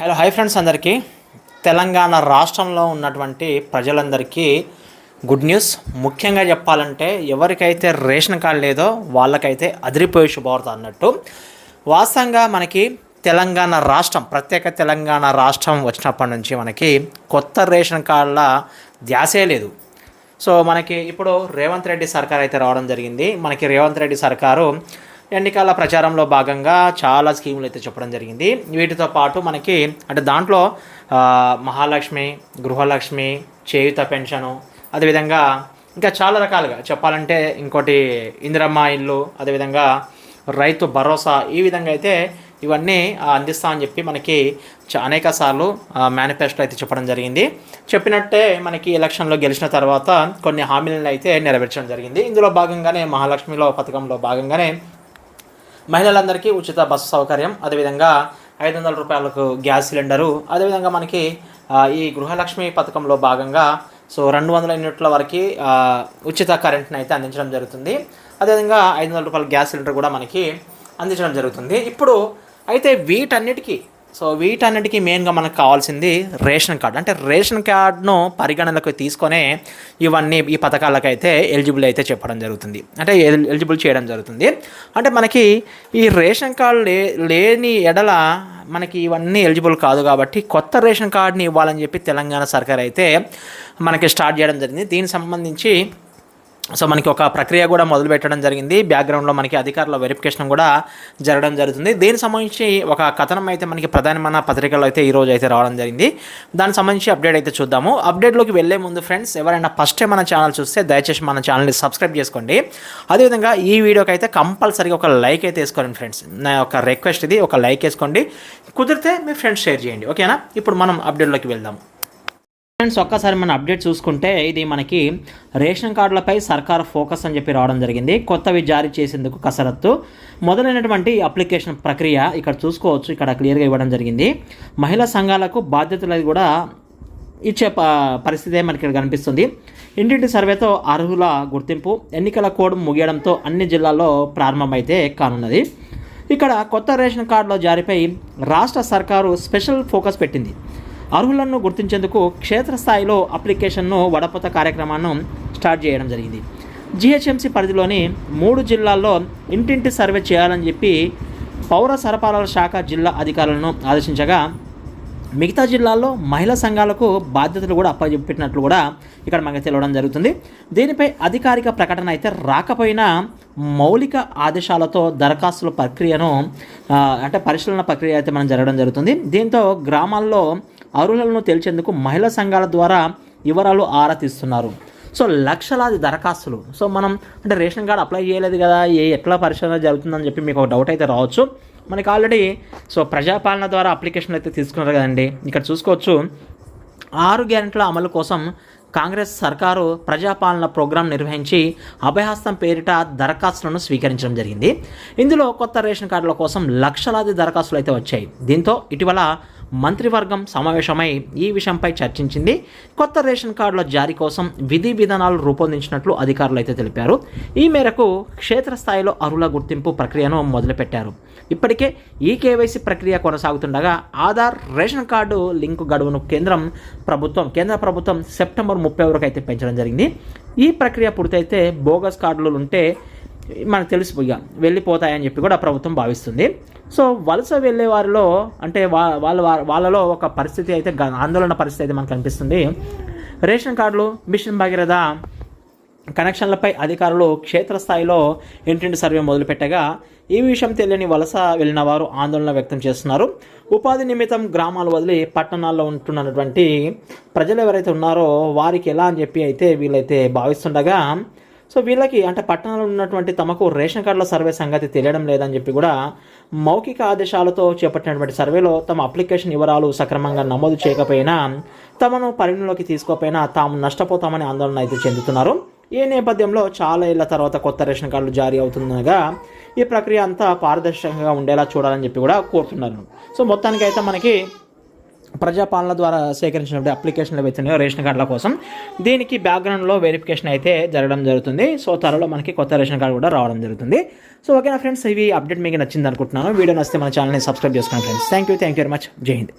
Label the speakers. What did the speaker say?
Speaker 1: Hi friends, అందరికీ తెలంగాణ రాష్ట్రంలో ఉన్నటువంటి ప్రజలందరికీ గుడ్ న్యూస్. ముఖ్యంగా చెప్పాలంటే ఎవరికైతే రేషన్ కార్డు లేదో వాళ్ళకైతే అదిరిపోయే శుభవార్త అన్నట్టు. వాస్తవంగా మనకి తెలంగాణ రాష్ట్రం, ప్రత్యేక తెలంగాణ రాష్ట్రం వచ్చినప్పటి నుంచి మనకి కొత్త రేషన్ కార్డుల ధ్యాసే లేదు. సో మనకి ఇప్పుడు రేవంత్ రెడ్డి సర్కార్ అయితే రావడం జరిగింది. మనకి రేవంత్ రెడ్డి సర్కారు ఎన్నికల ప్రచారంలో భాగంగా చాలా స్కీములు అయితే చెప్పడం జరిగింది. వీటితో పాటు మనకి అంటే దాంట్లో మహాలక్ష్మి, గృహలక్ష్మి, చేయుత పెన్షను, అదేవిధంగా ఇంకా చాలా రకాలుగా చెప్పాలంటే ఇంకోటి ఇందిరమ్మ ఇల్లు, అదేవిధంగా రైతు భరోసా, ఈ విధంగా అయితే ఇవన్నీ అందిస్తామని చెప్పి మనకి అనేక సార్లు మేనిఫెస్టో అయితే చెప్పడం జరిగింది. చెప్పినట్టే మనకి ఎలక్షన్లో గెలిచిన తర్వాత కొన్ని హామీలను అయితే నెరవేర్చడం జరిగింది. ఇందులో భాగంగానే మహాలక్ష్మిలో పథకంలో భాగంగానే మహిళలందరికీ ఉచిత బస్సు సౌకర్యం, అదేవిధంగా 500 రూపాయలకు గ్యాస్ సిలిండరు, అదేవిధంగా మనకి ఈ గృహలక్ష్మి పథకంలో భాగంగా 200 యూనిట్ల వరకు ఉచిత కరెంట్ని అయితే అందించడం జరుగుతుంది. అదేవిధంగా 500 రూపాయల గ్యాస్ సిలిండర్ కూడా మనకి అందించడం జరుగుతుంది. ఇప్పుడు అయితే వీటన్నిటికీ మెయిన్గా మనకు కావాల్సింది రేషన్ కార్డు. అంటే రేషన్ కార్డును పరిగణనలోకి తీసుకొనే ఈ పథకాలకైతే ఎలిజిబుల్ అయితే చెప్పడం జరుగుతుంది, అంటే ఎలిజిబుల్ చేయడం జరుగుతుంది. అంటే మనకి ఈ రేషన్ కార్డు లేని ఎడల మనకి ఇవన్నీ ఎలిజిబుల్ కాదు. కాబట్టి కొత్త రేషన్ కార్డుని ఇవ్వాలని చెప్పి తెలంగాణ సర్కార్ అయితే మనకి స్టార్ట్ చేయడం జరిగింది. దీనికి సంబంధించి మనకి ఒక ప్రక్రియ కూడా మొదలు పెట్టడం జరిగింది. బ్యాక్గ్రౌండ్లో మనకి అధికారుల వెరిఫికేషన్ కూడా జరగడం జరుగుతుంది. దీనికి సంబంధించి ఒక కథనం అయితే మనకి ప్రధానమైన పత్రికల్లో అయితే ఈరోజు అయితే రావడం జరిగింది. దానికి సంబంధించి అప్డేట్ అయితే చూద్దాము. అప్డేట్లోకి వెళ్ళే ముందు ఫ్రెండ్స్, ఎవరైనా ఫస్ట్ టైం మన ఛానల్ చూస్తే దయచేసి మన ఛానల్ని సబ్స్క్రైబ్ చేసుకోండి. అదేవిధంగా ఈ వీడియోకి అయితే కంపల్సరీగా ఒక లైక్ అయితే వేసుకోండి ఫ్రెండ్స్. నా ఒక రిక్వెస్ట్ ఇది, ఒక లైక్ వేసుకోండి. కుదిరితే మీ ఫ్రెండ్స్ షేర్ చేయండి, ఓకేనా? ఇప్పుడు మనం అప్డేట్లోకి వెళ్దాం. ఫ్రెండ్స్, ఒక్కసారి మన అప్డేట్ చూసుకుంటే ఇది మనకి రేషన్ కార్డులపై సర్కార్ ఫోకస్ అని చెప్పి రావడం జరిగింది. కొత్తవి జారీ చేసేందుకు కసరత్తు మొదలైనటువంటి అప్లికేషన్ ప్రక్రియ ఇక్కడ చూసుకోవచ్చు. ఇక్కడ క్లియర్గా ఇవ్వడం జరిగింది. మహిళా సంఘాలకు బాధ్యతలు కూడా ఇచ్చే పరిస్థితే మనకి ఇక్కడ కనిపిస్తుంది. ఇంటింటి సర్వేతో అర్హుల గుర్తింపు, ఎన్నికల కోడ్ ముగియడంతో అన్ని జిల్లాల్లో ప్రారంభమైతే కానున్నది. ఇక్కడ కొత్త రేషన్ కార్డుల జారీపై రాష్ట్ర సర్కారు స్పెషల్ ఫోకస్ పెట్టింది. అర్హులను గుర్తించేందుకు క్షేత్రస్థాయిలో అప్లికేషన్ను వడపోత కార్యక్రమాన్ని స్టార్ట్ చేయడం జరిగింది. జిహెచ్ఎంసీ పరిధిలోని 3 జిల్లాల్లో ఇంటింటి సర్వే చేయాలని చెప్పి పౌర సరఫరాల శాఖ జిల్లా అధికారులను ఆదేశించగా మిగతా జిల్లాల్లో మహిళా సంఘాలకు బాధ్యతలు కూడా అప్పచెప్పినట్లు కూడా ఇక్కడ మనకు తెలియడం జరుగుతుంది. దీనిపై అధికారిక ప్రకటన అయితే రాకపోయినా మౌలిక ఆదేశాలతో దరఖాస్తుల ప్రక్రియను అంటే పరిశీలన ప్రక్రియ అయితే మనం జరగడం జరుగుతుంది. దీంతో గ్రామాల్లో అర్హులను తేల్చేందుకు మహిళా సంఘాల ద్వారా వివరాలు ఆరా తీస్తున్నారు. లక్షలాది దరఖాస్తులు. మనం అంటే రేషన్ కార్డు అప్లై చేయలేదు కదా, ఎట్లా పరిశీలన జరుగుతుందని చెప్పి మీకు ఒక డౌట్ అయితే రావచ్చు. మనకి ఆల్రెడీ ప్రజాపాలన ద్వారా అప్లికేషన్ అయితే తీసుకున్నారు కదండి. ఇక్కడ చూసుకోవచ్చు, 6 గ్యారెంటీల అమలు కోసం కాంగ్రెస్ సర్కారు ప్రజాపాలన ప్రోగ్రాం నిర్వహించి అభయహస్తం పేరిట దరఖాస్తులను స్వీకరించడం జరిగింది. ఇందులో కొత్త రేషన్ కార్డుల కోసం లక్షలాది దరఖాస్తులు అయితే వచ్చాయి. దీంతో ఇటీవల మంత్రివర్గం సమావేశమై ఈ విషయంపై చర్చించింది. కొత్త రేషన్ కార్డుల జారీ కోసం విధి విధానాలు రూపొందించినట్లు అధికారులు అయితే తెలిపారు. ఈ మేరకు క్షేత్రస్థాయిలో అర్హుల గుర్తింపు ప్రక్రియను మొదలుపెట్టారు. ఇప్పటికే ఈ కేవైసీ ప్రక్రియ కొనసాగుతుండగా ఆధార్ రేషన్ కార్డు లింకు గడువును కేంద్ర ప్రభుత్వం సెప్టెంబర్ 30 వరకు అయితే పెంచడం జరిగింది. ఈ ప్రక్రియ పూర్తయితే బోగస్ కార్డులు ఉంటే మనకు తెలిసిపోయి వెళ్ళిపోతాయని చెప్పి కూడా ప్రభుత్వం భావిస్తుంది. వలస వెళ్ళే వారిలో అంటే వాళ్ళలో ఒక పరిస్థితి అయితే ఆందోళన పరిస్థితి అయితే మనకు కనిపిస్తుంది. రేషన్ కార్డులు, మిషన్ భగీరథ కనెక్షన్లపై అధికారులు క్షేత్రస్థాయిలో ఇంటింటి సర్వే మొదలుపెట్టగా ఈ విషయం తెలియని వలస వెళ్ళిన వారు ఆందోళన వ్యక్తం చేస్తున్నారు. ఉపాధి నిమిత్తం గ్రామాలు వదిలి పట్టణాల్లో ఉంటున్నటువంటి ప్రజలు ఎవరైతే ఉన్నారో వారికి ఎలా అని చెప్పి అయితే వీళ్ళైతే భావిస్తుండగా వీళ్ళకి అంటే పట్టణంలో ఉన్నటువంటి తమకు రేషన్ కార్డుల సర్వే సంగతి తెలియడం లేదని చెప్పి కూడా మౌఖిక ఆదేశాలతో చేపట్టినటువంటి సర్వేలో తమ అప్లికేషన్ వివరాలు సక్రమంగా నమోదు చేయకపోయినా, తమను పరిగణలోకి తీసుకోకపోయినా తాము నష్టపోతామని ఆందోళన అయితే చెందుతున్నారు. ఈ నేపథ్యంలో చాలా ఏళ్ల తర్వాత కొత్త రేషన్ కార్డులు జారీ అవుతుండగా ఈ ప్రక్రియ అంతా పారదర్శకంగా ఉండేలా చూడాలని చెప్పి కూడా కోరుతున్నారు. మొత్తానికి అయితే మనకి ప్రజాపాలన ద్వారా సేకరించినటువంటి అప్లికేషన్లు అవుతున్నాయో రేషన్ కార్డుల కోసం, దీనికి బ్యాక్గ్రౌండ్లో వెరిఫికేషన్ అయితే జరగడం జరుగుతుంది. త్వరలో మనకి కొత్త రేషన్ కార్డు కూడా రావడం జరుగుతుంది. ఓకేనా ఫ్రెండ్స్, ఇవి అప్డేట్ మీకు నచ్చింది అనుకుంటున్నాను. వీడియో నచ్చితే మన ఛానల్ని సబ్స్క్రైబ్ చేసుకోండి friends. Thank you very much. జై హింద్.